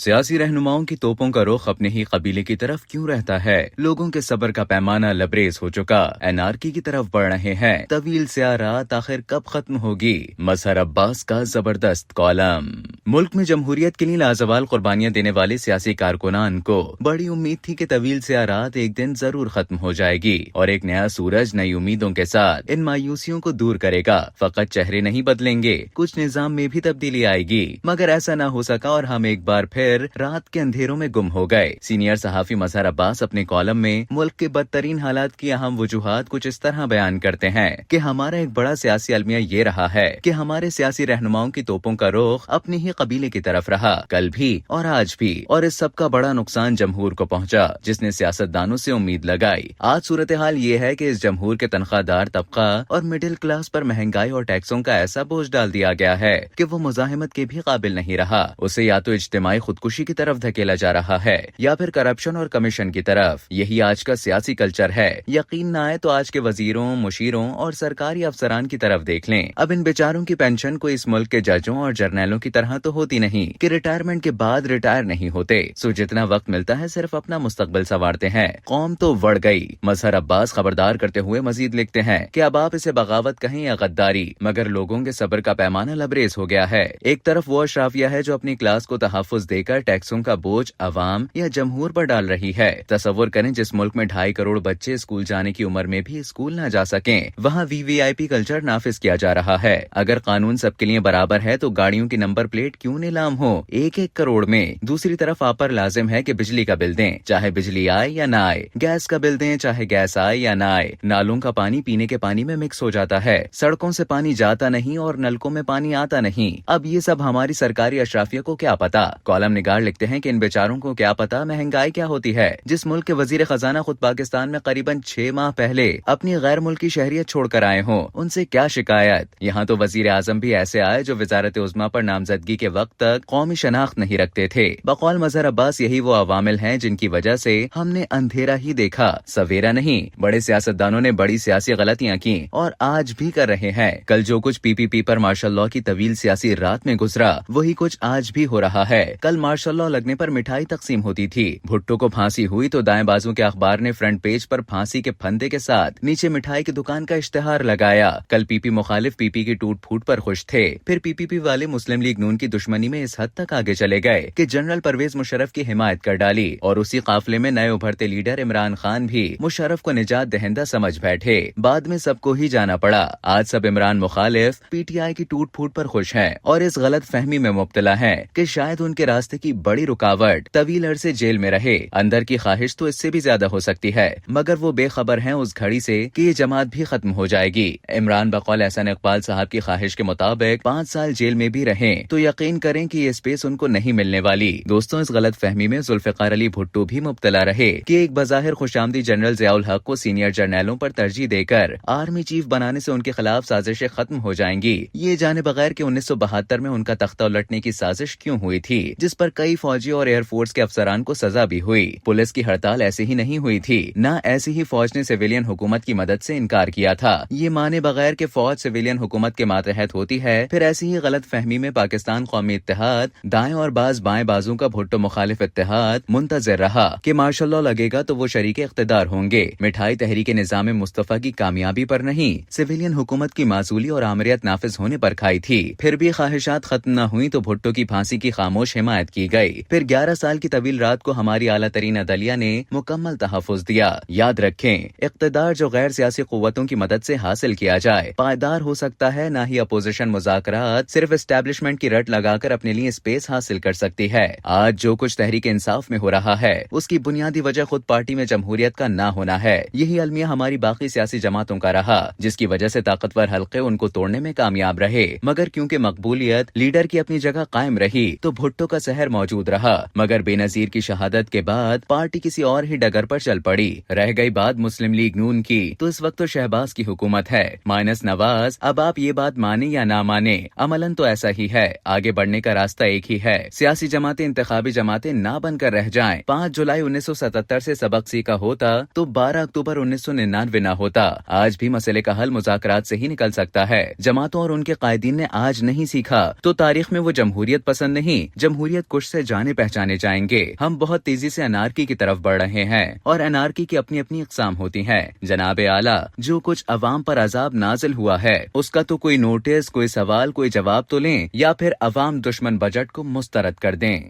سیاسی رہنماؤں کی توپوں کا رخ اپنے ہی قبیلے کی طرف کیوں رہتا ہے؟ لوگوں کے صبر کا پیمانہ لبریز ہو چکا، انارکی کی طرف بڑھ رہے ہیں۔ طویل سیاہ رات آخر کب ختم ہوگی؟ مظہر عباس کا زبردست کالم۔ ملک میں جمہوریت کے لیے لازوال قربانیاں دینے والے سیاسی کارکنان کو بڑی امید تھی کہ طویل سیاہ رات ایک دن ضرور ختم ہو جائے گی اور ایک نیا سورج نئی امیدوں کے ساتھ ان مایوسیوں کو دور کرے گا۔ فقط چہرے نہیں بدلیں گے، کچھ نظام میں بھی تبدیلی آئے گی، مگر ایسا نہ ہو سکا اور ہم ایک بار پھر رات کے اندھیروں میں گم ہو گئے۔ سینئر صحافی مظہر عباس اپنے کالم میں ملک کے بدترین حالات کی اہم وجوہات کچھ اس طرح بیان کرتے ہیں کہ ہمارا ایک بڑا سیاسی المیہ یہ رہا ہے کہ ہمارے سیاسی رہنماؤں کی توپوں کا رخ اپنے ہی قبیلے کی طرف رہا، کل بھی اور آج بھی، اور اس سب کا بڑا نقصان جمہور کو پہنچا جس نے سیاستدانوں سے امید لگائی۔ آج صورتحال یہ ہے کہ اس جمہور کے تنخواہ دار طبقہ اور مڈل کلاس پر مہنگائی اور ٹیکسوں کا ایسا بوجھ ڈال دیا گیا ہے کہ وہ مزاحمت کے بھی قابل نہیں رہا۔ اسے یا تو اجتماعی خودکشی کی طرف دھکیلا جا رہا ہے یا پھر کرپشن اور کمیشن کی طرف۔ یہی آج کا سیاسی کلچر ہے۔ یقین نہ آئے تو آج کے وزیروں، مشیروں اور سرکاری افسران کی طرف دیکھ لیں۔ اب ان بیچاروں کی پینشن کو اس ملک کے ججوں اور جرنیلوں کی طرح تو ہوتی نہیں کہ ریٹائرمنٹ کے بعد ریٹائر نہیں ہوتے، سو جتنا وقت ملتا ہے صرف اپنا مستقبل سنوارتے ہیں۔ قوم تو وڑ گئی۔ مظہر عباس خبردار کرتے ہوئے مزید لکھتے ہیں کہ اب آپ اسے بغاوت کہیں یا غداری، مگر لوگوں کے صبر کا پیمانہ لبریز ہو گیا ہے۔ ایک طرف وہ اشرافیہ ہے جو اپنی کلاس کو تحفظ دے کر ٹیکسوں کا بوجھ عوام یا جمہور پر ڈال رہی ہے۔ تصور کریں جس ملک میں 2.5 کروڑ بچے اسکول جانے کی عمر میں بھی اسکول نہ جا سکیں، وہاں VVIP کلچر نافذ کیا جا رہا ہے۔ اگر قانون سب کے لیے برابر ہے تو گاڑیوں کی نمبر پلیٹ کیوں نیلام ہو 1-1 کروڑ میں؟ دوسری طرف آپ پر لازم ہے کہ بجلی کا بل دیں چاہے بجلی آئے یا نہ آئے، گیس کا بل دیں چاہے گیس آئے یا نہ آئے۔ نالوں کا پانی پینے کے پانی میں مکس ہو جاتا ہے، سڑکوں سے پانی جاتا نہیں اور نلکوں میں پانی آتا نہیں۔ اب یہ سب ہماری سرکاری اشرافیہ کو کیا پتا؟ کالم نگار لکھتے ہیں کہ ان بیچاروں کو کیا پتا مہنگائی کیا ہوتی ہے۔ جس ملک کے وزیر خزانہ خود پاکستان میں قریباً 6 ماہ پہلے اپنی غیر ملکی شہریت چھوڑ کر آئے ہوں، ان سے کیا شکایت؟ یہاں تو وزیر اعظم بھی ایسے آئے جو وزارت عظمیٰ پر نامزدگی کے وقت تک قومی شناخت نہیں رکھتے تھے۔ بقول مظہر عباس یہی وہ عوامل ہیں جن کی وجہ سے ہم نے اندھیرا ہی دیکھا، سویرا نہیں۔ بڑے سیاستدانوں نے بڑی سیاسی غلطیاں کی اور آج بھی کر رہے ہیں۔ کل جو کچھ PPP پر مارشل لاء کی طویل سیاسی رات میں گزرا وہی کچھ آج بھی ہو رہا ہے۔ کل مارشل لاء لگنے پر مٹھائی تقسیم ہوتی تھی، بھٹو کو پھانسی ہوئی تو دائیں بازو کے اخبار نے فرنٹ پیج پر پھانسی کے پھندے کے ساتھ نیچے مٹھائی کی دکان کا اشتہار لگایا۔ کل PP مخالف PP کی ٹوٹ پھوٹ پر خوش تھے، پھر PPP والے مسلم لیگ نون کی دشمنی میں اس حد تک آگے چلے گئے کہ جنرل پرویز مشرف کی حمایت کر ڈالی، اور اسی قافلے میں نئے ابھرتے لیڈر عمران خان بھی مشرف کو نجات دہندہ سمجھ بیٹھے۔ بعد میں سب کو ہی جانا پڑا۔ آج سب عمران مخالف PTI کی ٹوٹ پھوٹ پر خوش ہیں اور اس غلط فہمی میں مبتلا ہیں کہ شاید ان کے راستے کی بڑی رکاوٹ طویل عرصے جیل میں رہے۔ اندر کی خواہش تو اس سے بھی زیادہ ہو سکتی ہے، مگر وہ بے خبر ہیں اس گھڑی سے کہ یہ جماعت بھی ختم ہو جائے گی۔ عمران بقول احسان اقبال صاحب کی خواہش کے مطابق 5 سال جیل میں بھی رہیں تو یقین کریں کہ یہ سپیس ان کو نہیں ملنے والی۔ دوستوں، اس غلط فہمی میں ذوالفقار علی بھٹو بھی مبتلا رہے کہ ایک بظاہر خوش آمدید جنرل ضیاء الحق کو سینئر جرنیلوں پر ترجیح دے کر آرمی چیف بنانے سے ان کے خلاف سازشیں ختم ہو جائیں گی، یہ جانے بغیر کہ 1972 میں ان کا تختہ الٹنے کی سازش کیوں ہوئی تھی جس پر کئی فوجی اور ایئر فورس کے افسران کو سزا بھی ہوئی۔ پولیس کی ہڑتال ایسے ہی نہیں ہوئی تھی، نہ ایسی ہی فوج نے سویلین حکومت کی مدد سے انکار کیا تھا۔ یہ مانے بغیر کہ فوج سویلین حکومت کے ماتحت ہوتی ہے، پھر ایسی ہی غلط فہمی میں پاکستان قومی اتحاد، دائیں اور بعض بائیں بازو کا بھٹو مخالف اتحاد منتظر رہا کہ مارشل لاء لگے گا تو وہ شریک اقتدار ہوں گے۔ مٹھائی تحریک نظام مصطفیٰ کی کامیابی پر نہیں، سویلین حکومت کی معزولی اور آمریت نافذ ہونے پر کھائی تھی۔ پھر بھی خواہشات ختم نہ ہوئی تو بھٹو کی پھانسی کی خاموش حمایت کی گئی۔ پھر 11 سال کی طویل رات کو ہماری اعلیٰ ترین عدلیہ نے مکمل تحفظ دیا۔ یاد رکھیں، اقتدار جو غیر سیاسی قوتوں کی مدد سے حاصل کیا جائے پائیدار ہو سکتا ہے، نہ ہی اپوزیشن مذاکرات صرف اسٹیبلشمنٹ کی رٹ لگا کر اپنے لیے اسپیس حاصل کر سکتی ہے۔ آج جو کچھ تحریک انصاف میں ہو رہا ہے اس کی بنیادی وجہ خود پارٹی میں جمہوریت کا نہ ہونا ہے۔ یہی المیہ ہماری باقی سیاسی جماعتوں کا رہا جس کی وجہ سے طاقتور حلقے ان کو توڑنے میں کامیاب رہے، مگر کیونکہ مقبولیت لیڈر کی اپنی جگہ قائم رہی تو بھٹو کا زہر موجود رہا۔ مگر بے نظیر کی شہادت کے بعد پارٹی کسی اور ہی ڈگر پر چل پڑی۔ رہ گئی بات مسلم لیگ نون کی تو اس وقت تو شہباز کی حکومت ہے مائنس نواز۔ اب آپ یہ بات مانیں یا نہ مانیں، عملاً تو ایسا ہی ہے۔ آگے بڑھنے کا راستہ ایک ہی ہے، سیاسی جماعتیں انتخابی جماعتیں نہ بن کر رہ جائیں۔ 5 جولائی 1977 سے سبق سیکھا ہوتا تو 12 اکتوبر 1999 نہ ہوتا۔ آج بھی مسئلے کا حل مذاکرات سے ہی نکل سکتا ہے۔ جماعتوں اور ان کے قائدین نے آج نہیں سیکھا تو تاریخ میں وہ جمہوریت پسند نہیں، جمہوریت کچھ سے جانے پہچانے جائیں گے. ہم بہت تیزی سے انارکی کی طرف بڑھ رہے ہیں اور انارکی کی اپنی اپنی اقسام ہوتی ہیں. جناب اعلیٰ، جو کچھ عوام پر عذاب نازل ہوا ہے اس کا تو کوئی نوٹس، کوئی سوال، کوئی جواب تو لیں یا پھر عوام دشمن بجٹ کو مسترد کر دیں.